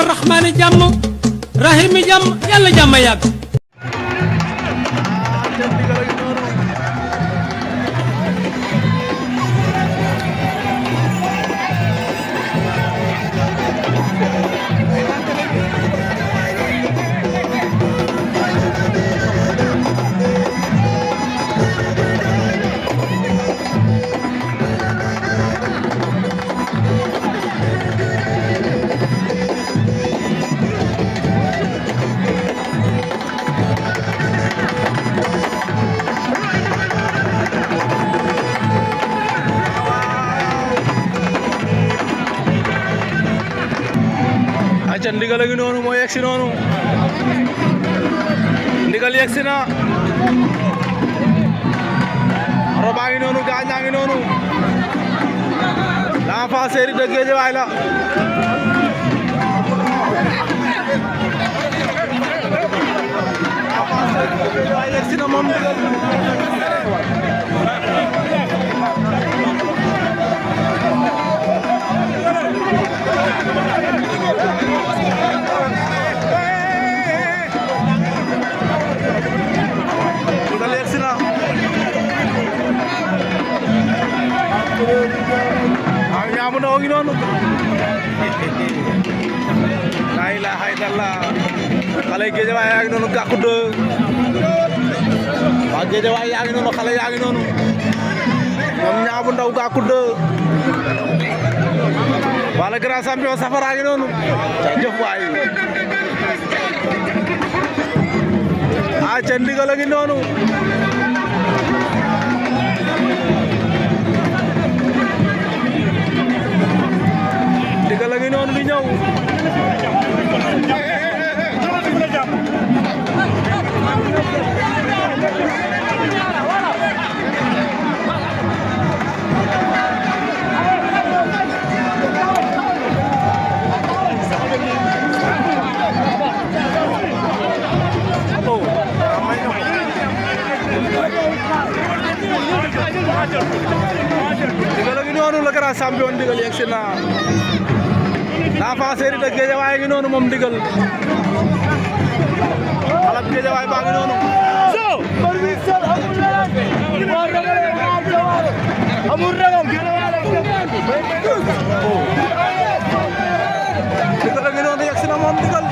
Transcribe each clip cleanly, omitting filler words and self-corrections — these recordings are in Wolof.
ñaanal rahmaani jàmm rahimi jàmm yàlla jàmm yàgg. aca ndigal a ngi noonu moo yegsi noonu ndigal yegsi na roba ngi noonu gaañaa ngi noonu l'enfant chéri de Guédiawaye la yegsi na moom ndigal ñaamu na ngi noonu la ilaha illallah xale Guédiawaye yaa ngi noonu gàkku de waa Guédiawaye yaa ngi noonu xale yaa ngi noonu ñoom ñaamu ndaw gàkku de wala grand champion safara ngi noonu jëf waay a ca ndigal a ngi noonu ndigal a ngi noonu di ñëw ndigal a ngi noonu la grand champion ndigal yegsi na l'enfant chéri de Guédiawaye ngi noonu moom ndigal xalab Guédiawaye baa ngi noonu amul ragam ndigal a ngi noonu yegsi na moom ndigal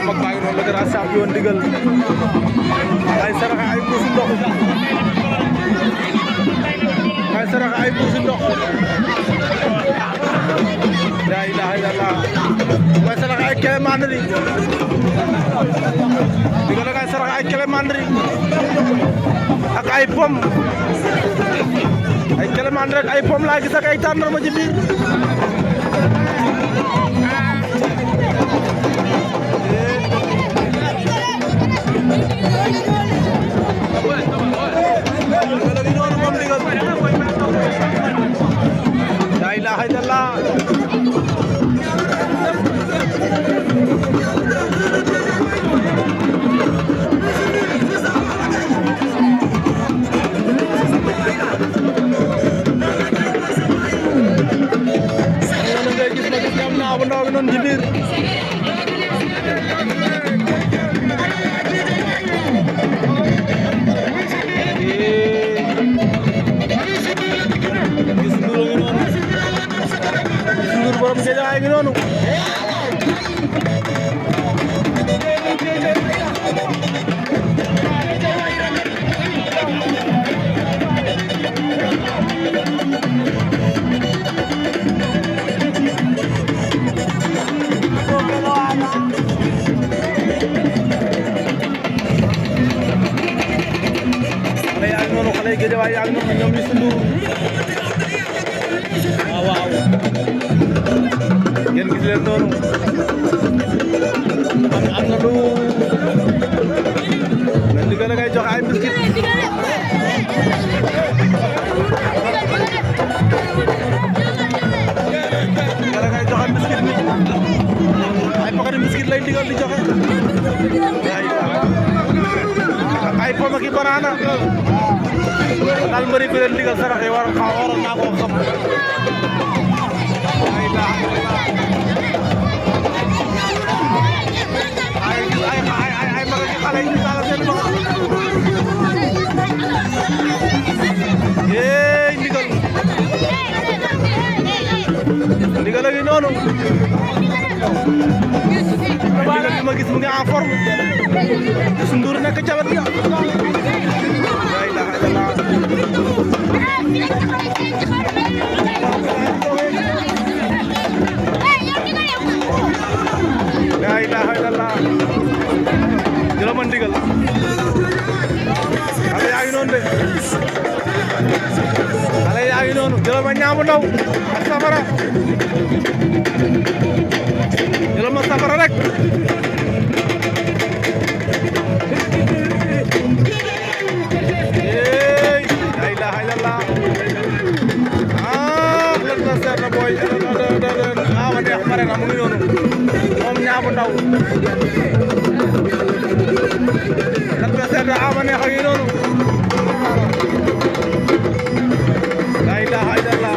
mag baa ngi noonu la grand champion ndigal ay saraxa ay mbuusi ndox ay saraxa ay mbuusi ndox la ilaha illallah ay saraxa ay kele mandri ndigal ay saraxa ay kele mandri ak ay pom ay kele mandri ak ay pom laa gis ak ay tàndarma ci biir la ilaha illallah xale yi Guédiawaye yaa ngi noonu ñoom Youssou Ndour waaw waaw ngeen gis leen noonu am na lu nga ndigal ngay joxe ay biscuit ndigal ngay joxe biscuit ni ay pakati biscuit lay ndigal di joxe ay poma ki banana daal mbëri bi leen ndigal saraxe waroon naa koo xam ay maga ki xale yi ñu taala seen loxo yeey ndigal a ngi noonu ndigal bi ma gis mu ngi en forme Youssou Ndour nekk ca wet ga la ilaha illallah la ilaha illallah jëlama ndigal xale yaa ngi noonu de xale yaa ngi noonu jëlama ñaamu ndaw ak safara jëlama safara rek la ilaha illallah lan na seet na booy ama neex pare na mu ngi noonu moom ñaamu ndaw lan na seet na ama neex a ngi noonu la ilaha illallah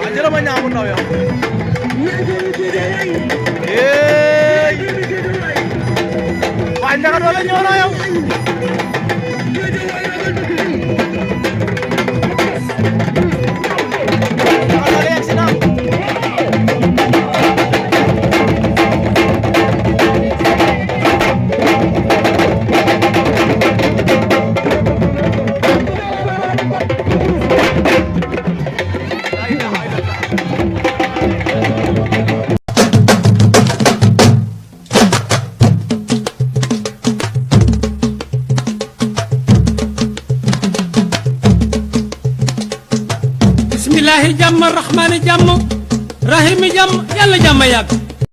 a jëlama ñaamu ndaw yow waa njaga doole ñëw na yow bismillahi jàmm rahmaani jàmm rahimi jàmm yàlla jàmm yàgg